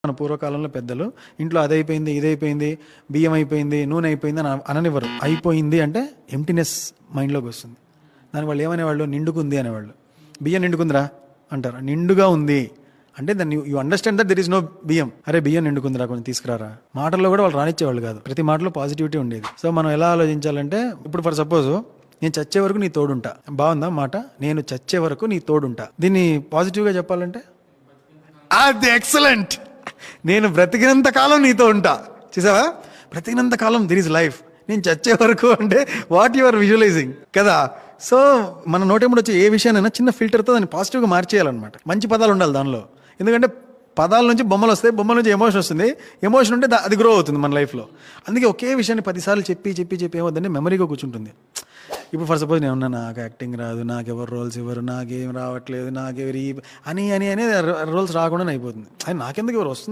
మన పూర్వకాలంలో పెద్దలు ఇంట్లో అదైపోయింది, ఇదైపోయింది, బియ్యం అయిపోయింది, నూనె అయిపోయింది అని అననివ్వరు. అయిపోయింది అంటే ఎంప్టీనెస్ మైండ్లోకి వస్తుంది. దానికి వాళ్ళు ఏమనేవాళ్ళు, నిండుకుంది అనేవాళ్ళు. బియ్యం నిండుకుందిరా అంటారు, నిండుగా ఉంది అంటే దాన్ని you understand that there is no biyyam. అరే బియ్యం నిండుకుందిరా, కొంచెం తీసుకురారా. మాటల్లో కూడా వాళ్ళు రానిచ్చేవాళ్ళు కాదు, ప్రతి మాటలో పాజిటివిటీ ఉండేది. సో మనం ఎలా ఆలోచించాలంటే, ఇప్పుడు ఫర్ సపోజ్ నేను చచ్చే వరకు నీ తోడుంటా, బాగుందా మాట, నేను చచ్చే వరకు నీ తోడుంటా. దీన్ని పాజిటివ్గా చెప్పాలంటే అది ఎక్సలెంట్. నేను బ్రతికినంత కాలం నీతో ఉంటా. చూసావా, బ్రతికినంత కాలం దిర్ ఇస్ లైఫ్. నేను చచ్చే వరకు అంటే వాట్ యు ఆర్ విజువలైజింగ్ కదా. సో మన నోటెంబడి వచ్చే ఏ విషయానైనా చిన్న ఫిల్టర్తో దాన్ని పాజిటివ్గా మార్చేయాలన్నమాట. మంచి పదాలు ఉండాలి దానిలో. ఎందుకంటే పదాల నుంచి బొమ్మలు వస్తాయి, బొమ్మల నుంచి ఎమోషన్ వస్తుంది, ఎమోషన్ ఉంటే అది గ్రో అవుతుంది మన లైఫ్లో. అందుకే ఒకే విషయాన్ని 10 సార్లు చెప్పి ఏమవుతుందంటే మెమరీగా కూర్చుంటుంది. ఇప్పుడు ఫర్ సపోజ్ నేను ఉన్నా, నాకు యాక్టింగ్ రాదు, నాకు ఎవరు రోల్స్ ఇవ్వరు, నాకేం రావట్లేదు, నాకెవరి అని రోల్స్ రాకుండా అయిపోతుంది. అది నాకెందుకు ఎవరు వస్తుంది.